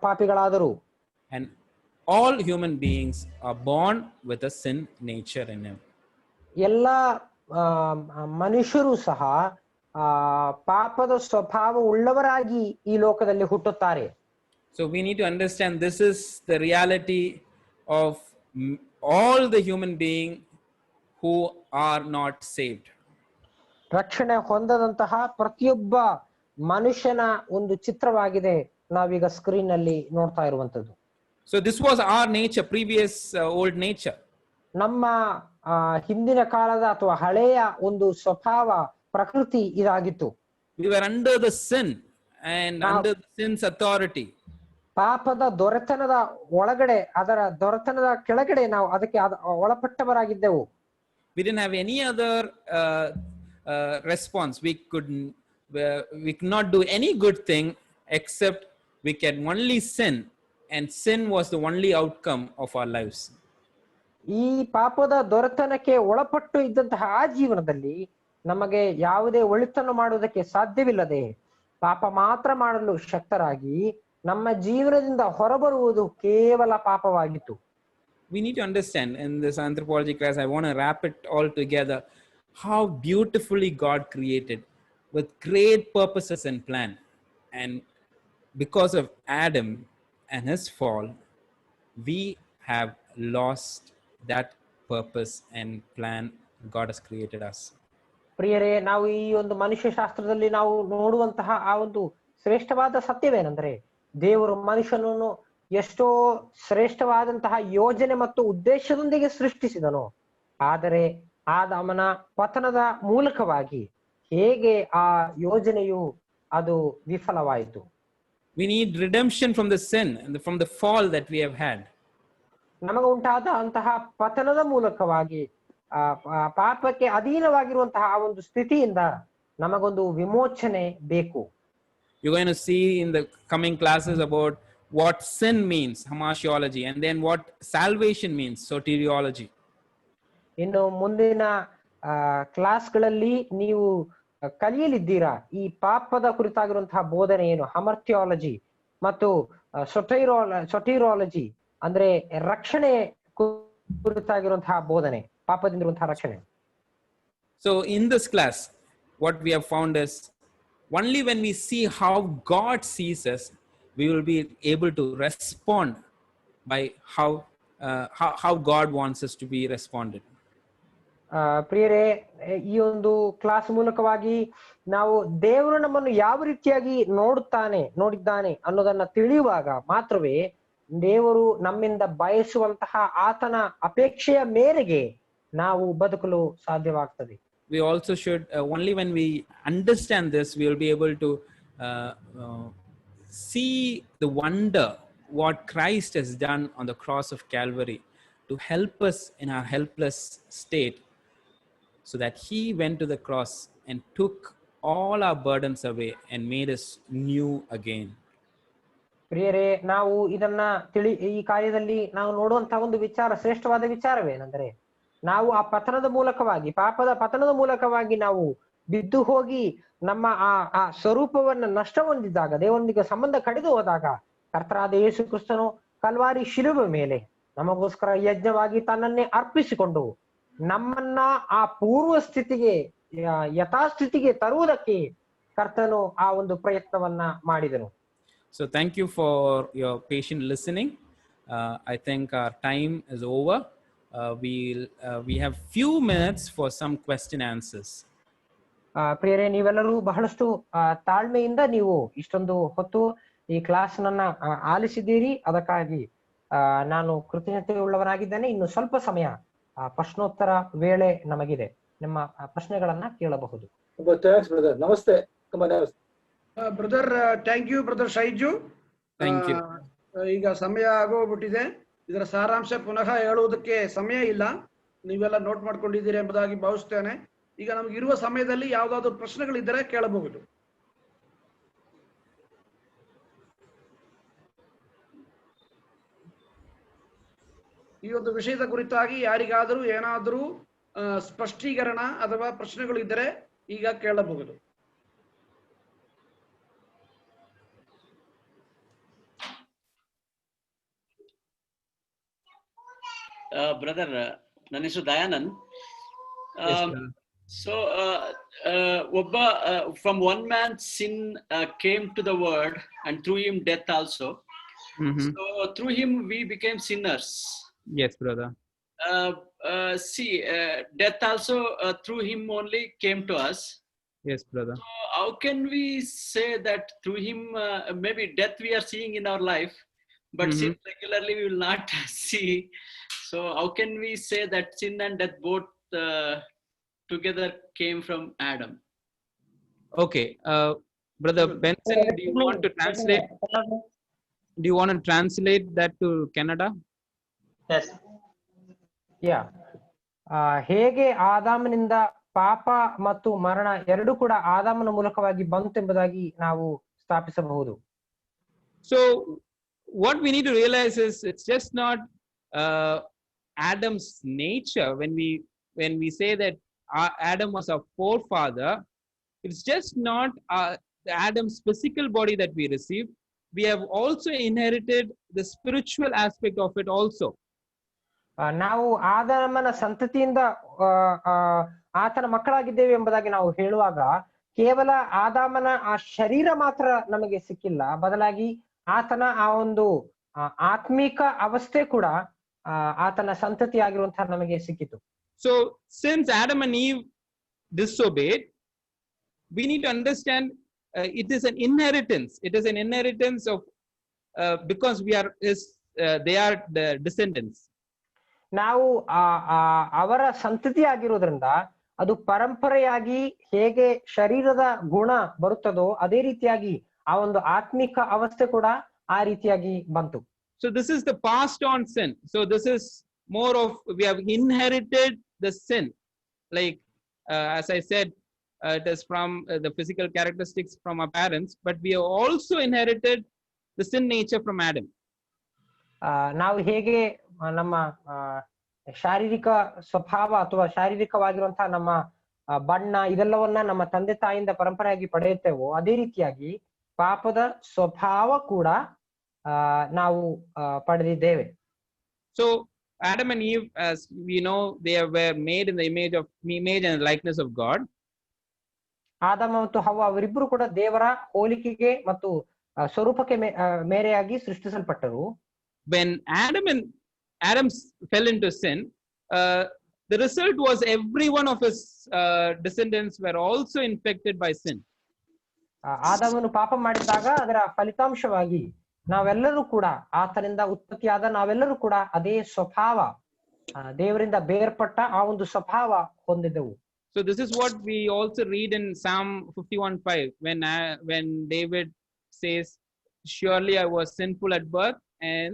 ಪಾಪಿಗಳಾದರು. And all human beings are born with a sin nature in him. ಎಲ್ಲ ಮನುಷ್ಯರು ಸಹ ಪಾಪದ ಸ್ವಭಾವ ಉಳ್ಳವರಾಗಿ ಈ ಲೋಕದಲ್ಲಿ ಹುಟ್ಟುತ್ತಾರೆ. So we need to understand this is the reality of all the human beings who are not saved. ರಕ್ಷಣೆ ಹೊಂದದಂತಹ ಪ್ರತಿಯೊಬ್ಬ ಮನುಷ್ಯನ ಒಂದು ಚಿತ್ರವಾಗಿದೆ ನಾವೀಗ ಸ್ಕ್ರೀನ್ ನಲ್ಲಿ ನೋಡ್ತಾ ಇರುವಂತದ್ದು. So this was our nature, previous old nature. ನಮ್ಮ ಹಿಂದಿನ ಕಾಲದ ಅಥವಾ ಹಳೆಯ ಒಂದು ಸ್ವಭಾವ, ಪ್ರಕೃತಿ ಇದಾಗಿತ್ತು. We were under the sin and under the sin's authority. ಪಾಪದ ದೊರೆತನದ ಒಳಗಡೆ, ಅದರ ದೊರೆತನದ ಕೆಳಗಡೆ ನಾವು ಅದಕ್ಕೆ ಒಳಪಟ್ಟವರಾಗಿದ್ದೆವು. We didn't have any other response. We could not do any good thing except we can only sin, and sin was the only outcome of our lives. ಈ ಪಾಪದ ದೊರೆತನಕ್ಕೆ ಒಳಪಟ್ಟು ಇದ್ದಂತಹ ಆ ಜೀವನದಲ್ಲಿ ನಮಗೆ ಯಾವುದೇ ಒಳಿತನ ಮಾಡುವುದಕ್ಕೆ ಸಾಧ್ಯವಿಲ್ಲದೆ ಪಾಪ ಮಾತ್ರ ಮಾಡಲು ಶಕ್ತರಾಗಿ ನಮ್ಮ ಜೀವನದಿಂದ ಹೊರಬರುವುದು ಕೇವಲ ಪಾಪವಾಗಿತ್ತು. We need to understand in this anthropology class, I want to wrap it all together, how beautifully God created. with great purposes and plan. And because of Adam and his fall, we have lost that purpose and plan God has created us. ಪ್ರಿಯರೇ, ನಾವು ಈ ಒಂದು ಮನುಷ್ಯ ಶಾಸ್ತ್ರದಲ್ಲಿ ನಾವು ನೋಡುವಂತಹ ಆ ಒಂದು ಶ್ರೇಷ್ಠವಾದ ಸತ್ಯವೇನೆಂದ್ರೆ, ದೇವರು ಮನುಷ್ಯನನ್ನು ಎಷ್ಟೋ ಶ್ರೇಷ್ಠವಾದಂತಹ ಯೋಜನೆ ಮತ್ತು ಉದ್ದೇಶದೊಂದಿಗೆ ಸೃಷ್ಟಿಸಿದನು. ಆದರೆ ಆದಾಮನ ಪತನದ ಮೂಲಕವಾಗಿ ಹೇಗೆ ಆ ಯೋಜನೆಯು ಅದು ವಿಫಲವಾಯಿತು. We need redemption from the sin and from the fall that we have had. ನಮಗೆ ಉಂಟಾದ ಅಂತಹ ಪತನದ ಮೂಲಕವಾಗಿ ಪಾಪಕ್ಕೆ ಅಧೀನವಾಗಿರುವಂತಹ ಆ ಒಂದು ಸ್ಥಿತಿಯಿಂದ ನಮಗೊಂದು ವಿಮೋಚನೆ ಬೇಕು. You're going to see in the coming classes about what sin means, hamartiology, and then what salvation means, soteriology. ಇನ್ನು ಮುಂದಿನ ಕ್ಲಾಸ್ಗಳಲ್ಲಿ ನೀವು ಕಲಿಯಲಿದ್ದೀರಾ ಈ ಪಾಪದ ಕುರಿತಾಗಿರುವಂತಹ ಬೋಧನೆ ಏನು, ಹಮರ್ಟಿಯಾಲಜಿ ಮತ್ತು ಸೊಟೀರಾಲಜಿ ಅಂದ್ರೆ ರಕ್ಷಣೆ ಕುರಿತಾಗಿರುವಂತಹ ಬೋಧನೆ, ಪಾಪದಿಂದಿರುವಂತಹ ರಕ್ಷಣೆ. So in this class, what we have found is only when we see how God sees us, we will be able to respond by how God wants us to be responded. ಪ್ರಿಯರೇ, ಈ ಒಂದು class ಮೂಲಕವಾಗಿ ನಾವು ದೇವರು ನಮ್ಮನ್ನು ಯಾವ ರೀತಿಯಾಗಿ ನೋಡಿದ್ದಾನೆ ಅನ್ನೋದನ್ನ ತಿಳಿಯುವಾಗ ಮಾತ್ರವೇ ದೇವರು ನಮ್ಮಿಂದ ಬಯಸುವಂತಹ ಆತನ ಅಪೇಕ್ಷೆಯ ಮೇರೆಗೆ ನಾವು ಬದುಕಲು ಸಾಧ್ಯವಾಗ್ತದೆ. We also should only when we understand this, we will be able to see the wonder what Christ has done on the cross of Calvary to help us in our helpless state, so that he went to the cross and took all our burdens away and made us new again. ಪ್ರಿಯರೇ, ನಾವು ಇದನ್ನ ಈ ಕಾರ್ಯದಲ್ಲಿ ನಾವು ನೋಡುವಂತಹ ಒಂದು ವಿಚಾರ, ಶ್ರೇಷ್ಠವಾದ ವಿಚಾರವೇನೆಂದರೆ, ನಾವು ಆ ಪತನದ ಮೂಲಕವಾಗಿ, ಪಾಪದ ಪತನದ ಮೂಲಕವಾಗಿ ನಾವು ಬಿದ್ದು ಹೋಗಿ ನಮ್ಮ ಆ ಸ್ವರೂಪವನ್ನ ನಷ್ಟ ಹೊಂದಿದಾಗ, ದೇವರೊಂದಿಗೆ ಸಂಬಂಧ ಕಡಿದು ಹೋದಾಗ, ಕರ್ತನಾದ ಯೇಸು ಕ್ರಿಸ್ತನು ಕಲ್ವಾರಿ ಶಿಲುಬೆ ಮೇಲೆ ನಮಗೋಸ್ಕರ ಯಜ್ಞವಾಗಿ ತನ್ನನ್ನೇ ಅರ್ಪಿಸಿಕೊಂಡು ನಮ್ಮನ್ನ ಆ ಪೂರ್ವ ಸ್ಥಿತಿಗೆ, ಯಥಾಸ್ಥಿತಿಗೆ ತರುವುದಕ್ಕೆ ಕರ್ತನು ಆ ಒಂದು ಪ್ರಯತ್ನವನ್ನ ಮಾಡಿದನು. So thank you for your patient listening. I think our time is over. We have few minutes for some question answers. ಪ್ರಿಯರೇ, ನೀವೆಲ್ಲರೂ ಬಹಳಷ್ಟು ತಾಳ್ಮೆಯಿಂದ ನೀವು ಇಷ್ಟೊಂದು ಹೊತ್ತು ಈ ಕ್ಲಾಸ್ ನನ್ನ ಆಲಿಸಿದ್ದೀರಿ. ಅದಕ್ಕಾಗಿ ನಾನು ಕೃತಜ್ಞತೆ ಉಳ್ಳವನಾಗಿದ್ದೇನೆ. ಇನ್ನು ಸ್ವಲ್ಪ ಸಮಯ ಪ್ರಶ್ನೋತ್ತರ ವೇಳೆ ನಮಗಿದೆ. ನಿಮ್ಮ ಪ್ರಶ್ನೆಗಳನ್ನ ಕೇಳಬಹುದು. ನಮಸ್ತೆ brother. Thank you brother Shaiju. ಈಗ ಸಮಯ ಆಗೋಗ್ಬಿಟ್ಟಿದೆ. ಇದರ ಸಾರಾಂಶ ಪುನಃ ಹೇಳುವುದಕ್ಕೆ ಸಮಯ ಇಲ್ಲ, ನೀವೆಲ್ಲ ನೋಟ್ ಮಾಡ್ಕೊಂಡಿದ್ದೀರಿ ಎಂಬುದಾಗಿ ಭಾವಿಸ್ತೇನೆ. ಈಗ ನಮಗಿರುವ ಸಮಯದಲ್ಲಿ ಯಾವ್ದಾದ್ರು ಪ್ರಶ್ನೆಗಳಿದ್ದರೆ ಕೇಳಬಹುದು. ಈ ಒಂದು ವಿಷಯದ ಕುರಿತಾಗಿ ಯಾರಿಗಾದರೂ ಏನಾದರೂ ಸ್ಪಷ್ಟೀಕರಣ ಅಥವಾ ಪ್ರಶ್ನೆಗಳು ಇದ್ದರೆ ಈಗ ಕೇಳಬಹುದು. ಬ್ರದರ್, ನನ್ನ ಹೆಸರು Dayanand. So from one man sin came to the world, and through him death also. So through him we became sinners. Yes, brother. Death also through him only came to us. Yes, brother. So how can we say that through him, maybe death we are seeing in our life, but sin regularly we will not see. So how can we say that sin and death both together came from Adam? Okay, brother Benson, do you want to translate? Do you want to translate that to Kannada? Yes. Yeah. ಹೇಗೆ ಆದಾಮನಿಂದ ಪಾಪ ಮತ್ತು ಮರಣ ಎರಡು ಕೂಡ ಆದಾಮನ ಮೂಲಕವಾಗಿ ಬಂತು ಎಂಬುದಾಗಿ ನಾವು ಸ್ಥಾಪಿಸಬಹುದು. So what we need to realize is it's just not Adam's nature. When we say that Adam was our forefather, it's just not Adam's physical body that we received. We have also inherited the spiritual aspect of it also. ನಾವು ಆದಾಮನ ಸಂತತಿಯಿಂದ ಆತನ ಮಕ್ಕಳಾಗಿದ್ದೇವೆ ಎಂಬುದಾಗಿ ನಾವು ಹೇಳುವಾಗ ಕೇವಲ ಆದಾಮನ ಆ ಶರೀರ ಮಾತ್ರ ನಮಗೆ ಸಿಕ್ಕಿಲ್ಲ, ಬದಲಾಗಿ ಆತನ ಆ ಒಂದು ಆತ್ಮಿಕ ಅವಸ್ಥೆ ಕೂಡ ಆತನ ಸಂತತಿ ಆಗಿರುವಂತಹ ನಮಗೆ ಸಿಕ್ಕಿತು. So since Adam and Eve disobeyed, we need to understand it is an inheritance. It is an inheritance of because we are they are the descendants. ನಾವು ಅವರ ಸಂತತಿ ಆಗಿರೋದ್ರಿಂದ ಅದು ಪರಂಪರೆಯಾಗಿ ಹೇಗೆ ಶರೀರದ ಗುಣ ಬರುತ್ತದೋ ಅದೇ ರೀತಿಯಾಗಿ ಆ ಒಂದು ಆತ್ಮಿಕ ಅವಸ್ಥೆ ಕೂಡ ಆ ರೀತಿಯಾಗಿ ಬಂತು. So this is the passed on sin. So this is more of we have inherited the sin, like as I said, it is from the physical characteristics from our parents, but we have also inherited the sin nature from Adam. ನಾವು ಹೇಗೆ ನಮ್ಮ ಶಾರೀರಿಕ ಸ್ವಭಾವ ಅಥವಾ ಶಾರೀರಿಕವಾಗಿರುವಂತಹ ನಮ್ಮ ಬಣ್ಣ ಇದೆಲ್ಲವನ್ನ ನಮ್ಮ ತಂದೆ ತಾಯಿಯಿಂದ ಪರಂಪರೆಯಾಗಿ ಪಡೆಯುತ್ತೇವೋ ಅದೇ ರೀತಿಯಾಗಿ ಪಾಪದ ಸ್ವಭಾವ ಕೂಡ ನಾವು ಪಡೆದಿದ್ದೇವೆ. So Adam and Eve, as we know, they were made in the image and likeness of God. ಆದಾಮ ಮತ್ತು ಹವ್ವ ಅವರಿಬ್ಬರು ಕೂಡ ದೇವರ ಹೋಲಿಕೆಗೆ ಮತ್ತು ಸ್ವರೂಪಕ್ಕೆ ಮೇರೆಯಾಗಿ ಸೃಷ್ಟಿಸಲ್ಪಟ್ಟರು. When Adam fell into sin, the result was every one of his descendants were also infected by sin. ಆದಾಮನು ಪಾಪ ಮಾಡಿದಾಗ ಅದರ ಫಲಿತಾಂಶವಾಗಿ ನಾವೆಲ್ಲರೂ ಕೂಡ ಆತನಿಂದ ಉತ್ಪತ್ತಿಯಾದ ನಾವೆಲ್ಲರೂ ಕೂಡ ಅದೇ ಸ್ವಭಾವ, ದೇವರಿಂದ ಬೇರ್ಪಟ್ಟ ಆ ಒಂದು ಸ್ವಭಾವ ಹೊಂದಿದ್ದೆವು. So this is what we also read in Psalm 51:5 when David says, surely I was sinful at birth and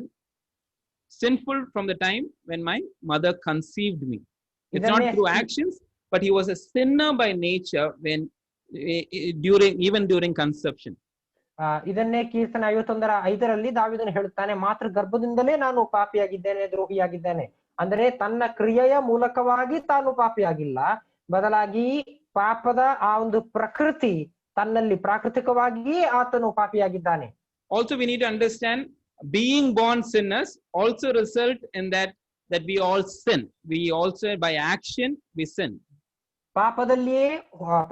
sinful from the time when my mother conceived me. It's not through actions, but he was a sinner by nature when even during conception. ಇದನ್ನೇ ಕೀರ್ತನೆ 51:5 ದಾವೀದನು ಹೇಳುತ್ತಾನೆ, ಮಾತ್ರ ಗರ್ಭದಿಂದಲೇ ನಾನು ಪಾಪಿಯಾಗಿದ್ದೇನೆ, ದ್ರೋಹಿಯಾಗಿದ್ದೇನೆ. ಅಂದರೆ ತನ್ನ ಕ್ರಿಯೆಯ ಮೂಲಕವಾಗಿ ತಾನು ಪಾಪಿಯಾಗಿಲ್ಲ, ಬದಲಾಗಿ ಪಾಪದ ಆ ಒಂದು ಪ್ರಕೃತಿ ತನ್ನಲ್ಲಿ ಪ್ರಾಕೃತಿಕವಾಗಿಯೇ ಆತನು ಪಾಪಿಯಾಗಿದ್ದಾನೆ. Also we need to understand, being born sinners also result in that we all sin. We also by action we sin. ಪಾಪದಲ್ಲಿಯೇ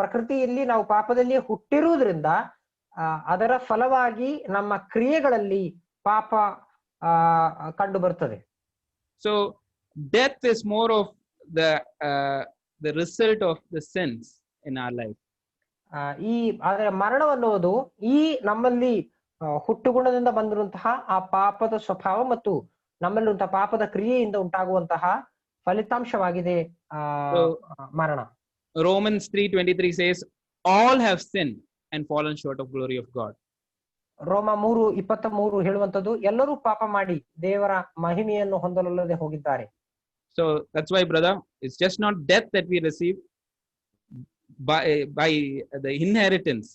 ಪ್ರಕೃತಿಯಲ್ಲಿ ನಾವು ಪಾಪದಲ್ಲಿಯೇ ಹುಟ್ಟಿರುವುದರಿಂದ ಅದರ ಫಲವಾಗಿ ನಮ್ಮ ಕ್ರಿಯೆಗಳಲ್ಲಿ ಪಾಪ ಕಂಡು ಬರುತ್ತದೆ. So death is more of the result of the sins in our life. ಈ ಅದರ ಮರಣವನ್ನುವುದು ಈ ನಮ್ಮಲ್ಲಿ ಹುಟ್ಟುಗುಣದಿಂದ ಬಂದಿರುವಂತಹ ಆ ಪಾಪದ ಸ್ವಭಾವ ಮತ್ತು ನಮ್ಮಲ್ಲಿರುವಂತಹ ಪಾಪದ ಕ್ರಿಯೆಯಿಂದ ಉಂಟಾಗುವಂತಹ ಫಲಿತಾಂಶವಾಗಿದೆ ಮರಣ. Romans 3:23 says, all have sinned and fallen short of glory of God. ರೋಮ 3:23 ಹೇಳುವಂತದ್ದು ಎಲ್ಲರೂ ಪಾಪ ಮಾಡಿ ದೇವರ ಮಹಿಮೆಯನ್ನು ಹೊಂದಲೊಲ್ಲದೆ ಹೋಗಿದ್ದಾರೆ. So that's why, brother, it's just not death that we receive by the inheritance.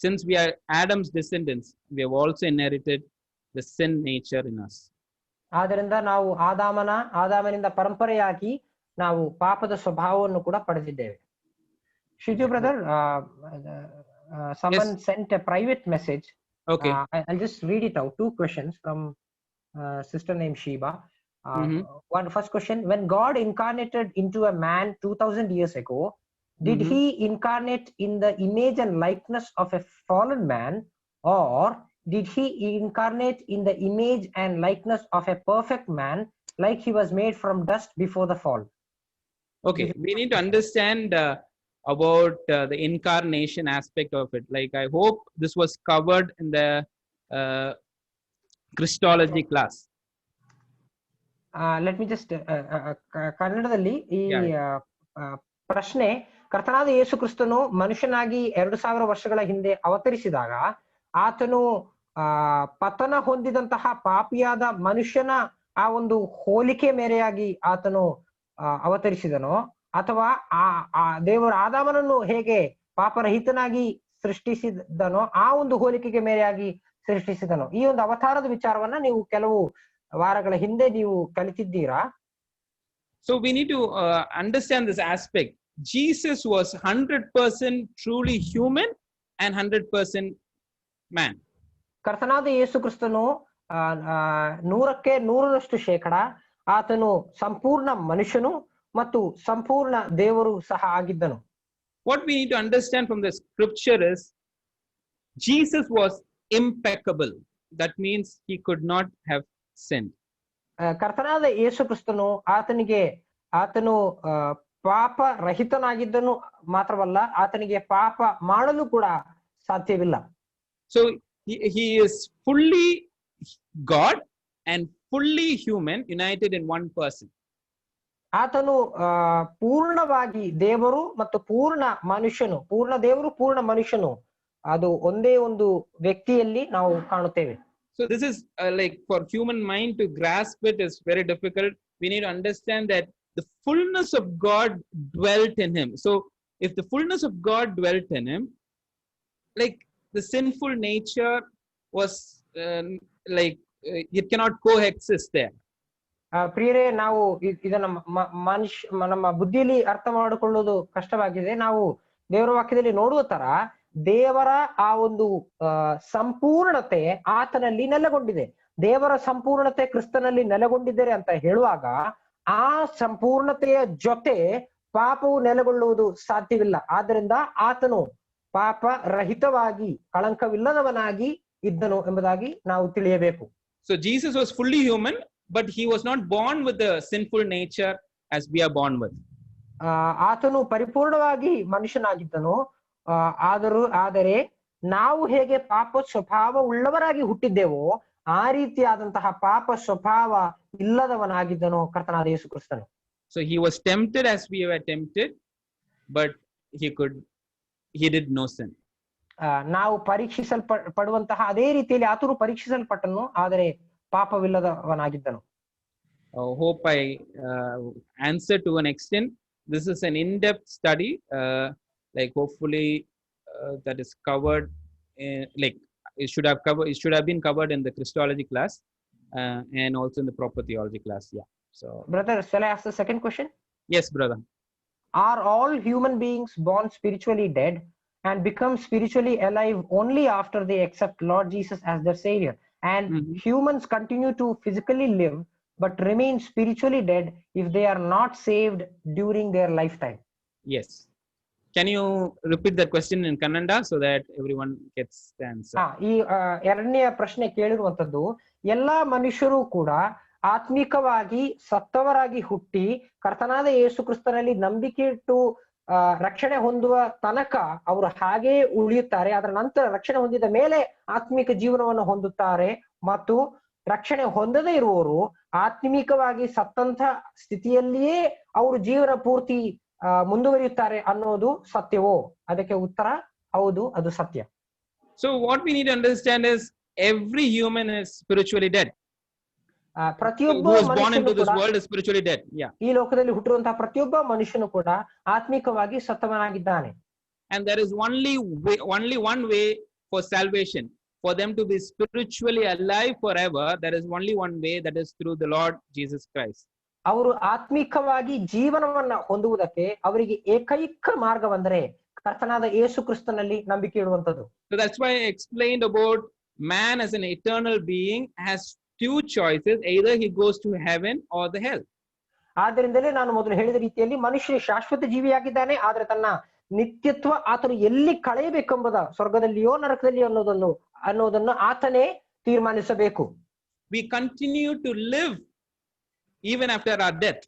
Since we are Adam's descendants, we have also inherited the sin nature in us. ಆದ್ದರಿಂದ ನಾವು ಆದಾಮನಿಂದ ಪರಂಪರೆಯಾಗಿ ನಾವು ಪಾಪದ ಸ್ವಭಾವವನ್ನು ಕೂಡ ಪಡೆದಿದ್ದೇವೆ. Shiju brother, someone sent a private message. Okay. I'll just read it out. 2 questions from sister named Sheba. First question, when God incarnated into a man 2000 years ago, did he incarnate in the image and likeness of a fallen man, or did he incarnate in the image and likeness of a perfect man, like he was made from dust before the fall? Okay, we need to understand about the incarnation aspect of it. Like, I hope this was covered in the Christology class. Let me just ಕನ್ನಡದಲ್ಲಿ ಈ ಪ್ರಶ್ನೆ, ಕರ್ತನಾದ ಯೇಸು ಕ್ರಿಸ್ತನು ಮನುಷ್ಯನಾಗಿ 2000 ವರ್ಷಗಳ ಹಿಂದೆ ಅವತರಿಸಿದಾಗ ಆತನು ಪತನ ಹೊಂದಿದಂತಹ ಪಾಪಿಯಾದ ಮನುಷ್ಯನ ಆ ಒಂದು ಹೋಲಿಕೆ ಮೇರೆಯಾಗಿ ಆತನು ಅವತರಿಸಿದನೋ, ಅಥವಾ ಆ ದೇವರು ಆದಾಮನನ್ನು ಹೇಗೆ ಪಾಪರಹಿತನಾಗಿ ಸೃಷ್ಟಿಸಿದನೋ ಆ ಒಂದು ಹೋಲಿಕೆಗೆ ಮೇರೆಯಾಗಿ ಸೃಷ್ಟಿಸಿದನೋ, ಈ ಒಂದು ಅವತಾರದ ವಿಚಾರವನ್ನ ನೀವು ಕೆಲವು ವಾರಗಳ ಹಿಂದೆ ನೀವು ಕಲಿತಿದ್ದೀರಾ. So we need to understand this aspect. Jesus was 100% truly human and 100% man. ಕರ್ತನಾದ ಯೇಸು ಕ್ರಿಸ್ತನು 100ಕ್ಕೆ 100% ಆತನು ಸಂಪೂರ್ಣ ಮನುಷ್ಯನು ಮತ್ತು ಸಂಪೂರ್ಣ ದೇವರು ಸಹ ಆಗಿದ್ದನು. what we need to understand from the scripture is Jesus was impeccable. That means he could not have sinned. ಕರ್ತನಾದ ಯೇಸು ಕ್ರಿಸ್ತನು ಆತನು ಪಾಪ ರಹಿತನಾಗಿದ್ದನು ಮಾತ್ರವಲ್ಲ, ಆತನಿಗೆ ಪಾಪ ಮಾಡಲು ಕೂಡ ಸಾಧ್ಯವಿಲ್ಲ. So he is fully God and fully human united in one person. ಆತನು ಪೂರ್ಣವಾಗಿ ದೇವರು ಮತ್ತು ಪೂರ್ಣ ಮನುಷ್ಯನು, ಪೂರ್ಣ ದೇವರು ಪೂರ್ಣ ಮನುಷ್ಯನು, ಅದು ಒಂದೇ ಒಂದು ವ್ಯಕ್ತಿಯಲ್ಲಿ ನಾವು ಕಾಣುತ್ತೇವೆ. So this is like for human mind to grasp it is very difficult. We need to understand that the fullness of God dwelt in him. So if the fullness of God dwelt in him, like the sinful nature was it cannot coexist there. ಪ್ರಿಯರೇ, ನಾವು ಇದನ್ನ ನಮ್ಮ ಬುದ್ಧಿಯಲ್ಲಿ ಅರ್ಥ ಮಾಡಿಕೊಳ್ಳುವುದು ಕಷ್ಟವಾಗಿದೆ. ನಾವು ದೇವರ ವಾಕ್ಯದಲ್ಲಿ ನೋಡುವ ತರ ದೇವರ ಆ ಒಂದು ಸಂಪೂರ್ಣತೆ ಆತನಲ್ಲಿ ನೆಲೆಗೊಂಡಿದೆ. ದೇವರ ಸಂಪೂರ್ಣತೆ ಕ್ರಿಸ್ತನಲ್ಲಿ ನೆಲೆಗೊಂಡಿದ್ದಾರೆ ಅಂತ ಹೇಳುವಾಗ ಆ ಸಂಪೂರ್ಣತೆಯ ಜೊತೆ ಪಾಪವು ನೆಲೆಗೊಳ್ಳುವುದು ಸಾಧ್ಯವಿಲ್ಲ. ಆದ್ದರಿಂದ ಆತನು ಪಾಪ ರಹಿತವಾಗಿ ಕಳಂಕವಿಲ್ಲದವನಾಗಿ ಇದ್ದನು ಎಂಬುದಾಗಿ ನಾವು ತಿಳಿಯಬೇಕು. So Jesus was fully human, but he was not born with the sinful nature as we are born with. ಆತನು ಪರಿಪೂರ್ಣವಾಗಿ ಮನುಷ್ಯನಾಗಿದ್ದನು, ಆದರೆ ನಾವು ಹೇಗೆ ಪಾಪ ಸ್ವಭಾವ ಉಳ್ಳವರಾಗಿ ಹುಟ್ಟಿದ್ದೇವೋ ಆ ರೀತಿಯಾದಂತಹ ಪಾಪ ಸ್ವಭಾವ ಇಲ್ಲದವನಾಗಿದ್ದನು ಕರ್ತನಾದ ಯೇಸು ಕ್ರಿಸ್ತನು. So he was tempted as we were tempted, but he did no sin. ನಾವು ಪರೀಕ್ಷಿಸಲ್ಪಡುವಂತಹ ಅದೇ ರೀತಿಯಲ್ಲಿ ಆತನು ಪರೀಕ್ಷಿಸಲ್ಪಟ್ಟನು, ಆದರೆ ಪಾಪವಿಲ್ಲದವನಾಗಿದ್ದನು. Hope I answered to an extent. This is an in-depth study. Like hopefully that is covered like it should have been covered in the Christology class and also in the proper theology class. Yeah. So brother, shall I ask the second question? Yes, brother. Are all human beings born spiritually dead and become spiritually alive only after they accept Lord Jesus as their savior? And humans continue to physically live but remain spiritually dead if they are not saved during their lifetime? Yes. Can you repeat that question in Kannada so that everyone gets the answer? ಈ ಎರಡನೆಯ ಪ್ರಶ್ನೆ ಕೇಳಿರುವಂತದ್ದು, ಎಲ್ಲಾ ಮನುಷ್ಯರು ಕೂಡ ಆತ್ಮಿಕವಾಗಿ ಸತ್ತವರಾಗಿ ಹುಟ್ಟಿ ಕರ್ತನಾದ ಯೇಸು ಕ್ರಿಸ್ತನಲ್ಲಿ ನಂಬಿಕೆ ಇಟ್ಟು ರಕ್ಷಣೆ ಹೊಂದುವ ತನಕ ಅವರು ಹಾಗೇ ಉಳಿಯುತ್ತಾರೆ. ಅದರ ನಂತರ ರಕ್ಷಣೆ ಹೊಂದಿದ ಮೇಲೆ ಆತ್ಮಿಕ ಜೀವನವನ್ನು ಹೊಂದುತ್ತಾರೆ, ಮತ್ತು ರಕ್ಷಣೆ ಹೊಂದದೇ ಇರುವವರು ಆತ್ಮಿಕವಾಗಿ ಸತ್ತಂತ ಸ್ಥಿತಿಯಲ್ಲಿಯೇ ಅವರು ಜೀವನ ಪೂರ್ತಿ ಮುಂದುವರಿಯುತ್ತಾರೆ ಅನ್ನೋದು ಸತ್ಯವೋ? ಅದಕ್ಕೆ ಉತ್ತರ ಹೌದು, ಅದು ಸತ್ಯ. So what we need to understand is every human is spiritually dead. ಪ್ರತಿಯೊಬ್ಬ ಈ ಲೋಕದಲ್ಲಿ ಹುಟ್ಟಿರುವಂತಹ ಪ್ರತಿಯೊಬ್ಬ ಮನುಷ್ಯನು ಕೂಡ ಆತ್ಮಿಕವಾಗಿ ಸತ್ತವನಾಗಿದ್ದಾನೆ. And there is only one way for salvation, for them to be spiritually alive forever. There is only one way, that is through the Lord Jesus Christ. ಅವರು ಆತ್ಮಿಕವಾಗಿ ಜೀವನವನ್ನ ಹೊಂದುವುದಕ್ಕೆ ಅವರಿಗೆ ಏಕೈಕ ಮಾರ್ಗವೆಂದರೆ ಕರ್ತನಾದ ಯೇಸು ಕ್ರಿಸ್ತನಲ್ಲಿ ನಂಬಿಕೆ ಇಡುವಂತದ್ದು. So that's why I explained about man as an eternal being has two choices: either he goes to heaven or the hell. ಆದ್ದರಿಂದಲೇ ನಾನು ಮೊದಲು ಹೇಳಿದ ರೀತಿಯಲ್ಲಿ ಮನುಷ್ಯ ಶಾಶ್ವತ ಜೀವಿಯಾಗಿದ್ದಾನೆ, ಆದ್ರೆ ತನ್ನ ನಿತ್ಯತ್ವ ಆತನು ಎಲ್ಲಿ ಕಳೆಯಬೇಕೆಂಬುದ ಸ್ವರ್ಗದಲ್ಲಿಯೋ ನರಕದಲ್ಲಿಯೋ ಅನ್ನೋದನ್ನು ಆತನೇ ತೀರ್ಮಾನಿಸಬೇಕು. We continue to live even after our death.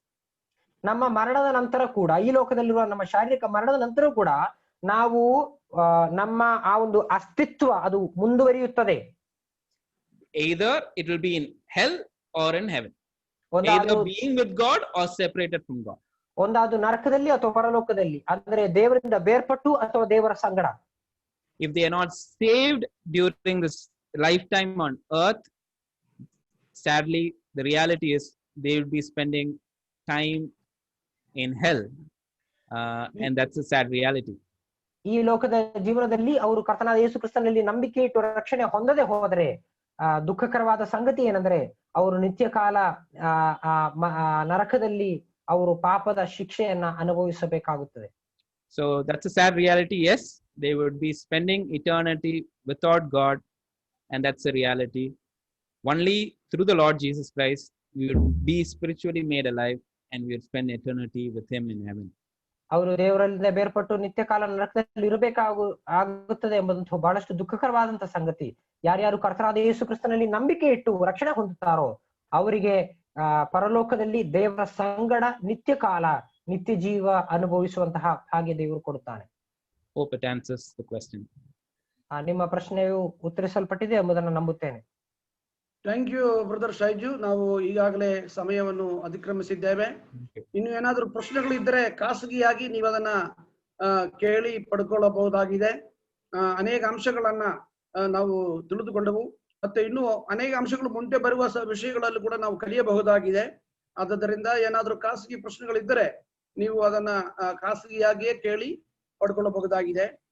ನಮ್ಮ ಮರಣದ ನಂತರ ಕೂಡ, ಈ ಲೋಕದಲ್ಲಿರುವ ನಮ್ಮ ಶಾರೀರಿಕ ಮರಣದ ನಂತರ ಕೂಡ ನಾವು ನಮ್ಮ ಆ ಒಂದು ಅಸ್ತಿತ್ವ ಅದು ಮುಂದುವರಿಯುತ್ತದೆ. Either it will be in hell or in heaven. Either being with God or separated from God. ಒಂದಾದು ನರಕದಲ್ಲಿ ಅಥವಾ ಪರಲೋಕದಲ್ಲಿ, ಅಂದರೆ ದೇವರಿಂದ ಬೇರ್ಪಟ್ಟು ಅಥವಾ ದೇವರ ಸಂಗಡ. If they are not saved during this lifetime on earth, sadly the reality is they will be spending time in hell, and that's a sad reality. ಈ ಲೋಕದ ಜೀವನದಲ್ಲಿ ಅವರು ಕರ್ತನಾದ ಯೇಸು ಕ್ರಿಸ್ತನಲ್ಲಿ ನಂಬಿಕೆ ಇಟ್ಟು ರಕ್ಷಣೆ ಹೊಂದದೆ ಹೋದರೆ ದುಃಖಕರವಾದ ಸಂಗತಿ ಏನಂದ್ರೆ ಅವರು ನಿತ್ಯ ಕಾಲ ನರಕದಲ್ಲಿ ಅವರು ಪಾಪದ ಶಿಕ್ಷೆಯನ್ನ ಅನುಭವಿಸಬೇಕಾಗುತ್ತದೆ. So that's a sad reality. Yes, they would be spending eternity without God, and that's a reality. Only through the Lord Jesus Christ we will be spiritually made alive, and we will spend eternity with him in heaven. ಅವರು ದೇವರಿಂದ ಬೇರ್ಪಟ್ಟು ನಿತ್ಯ ಕಾಲ ನರಕದಲ್ಲಿ ಆಗುತ್ತದೆ ಎಂಬುದಂತಹ ಬಹಳಷ್ಟು ದುಃಖಕರವಾದಂತಹ ಸಂಗತಿ. ಯಾರ್ಯಾರು ಕರ್ತನಾದ ಯೇಸು ಕ್ರಿಸ್ತನಲ್ಲಿ ನಂಬಿಕೆ ಇಟ್ಟು ರಕ್ಷಣೆ ಹೊಂದುತ್ತಾರೋ ಅವರಿಗೆ ಪರಲೋಕದಲ್ಲಿ ದೇವರ ಸಂಗಡ ನಿತ್ಯ ಕಾಲ ನಿತ್ಯ ಜೀವ ಅನುಭವಿಸುವಂತಹ ಹಾಗೆ ದೇವರು ಕೊಡುತ್ತಾನೆ. Hope it answers the question. ನಿಮ್ಮ ಪ್ರಶ್ನೆಯು ಉತ್ತರಿಸಲ್ಪಟ್ಟಿದೆ ಎಂಬುದನ್ನು ನಂಬುತ್ತೇನೆ. Thank you brother Shaiju. ನಾವು ಈಗಾಗಲೇ ಸಮಯವನ್ನು ಅತಿಕ್ರಮಿಸಿದ್ದೇವೆ. ಇನ್ನು ಏನಾದರೂ ಪ್ರಶ್ನೆಗಳಿದ್ದರೆ ಖಾಸಗಿಯಾಗಿ ನೀವು ಅದನ್ನ ಕೇಳಿ ಪಡ್ಕೊಳ್ಳಬಹುದಾಗಿದೆ. ಅನೇಕ ಅಂಶಗಳನ್ನ ನಾವು ತಿಳಿದುಕೊಂಡವು. ಮತ್ತೆ ಇನ್ನು ಅನೇಕ ಅಂಶಗಳು ಮುಂದೆ ಬರುವ ವಿಷಯಗಳಲ್ಲೂ ಕೂಡ ನಾವು ಕಲಿಯಬಹುದಾಗಿದೆ. ಆದ್ದರಿಂದ ಏನಾದರೂ ಖಾಸಗಿ ಪ್ರಶ್ನೆಗಳಿದ್ದರೆ ನೀವು ಅದನ್ನ ಖಾಸಗಿಯಾಗಿಯೇ ಕೇಳಿ ಪಡ್ಕೊಳ್ಳಬಹುದಾಗಿದೆ.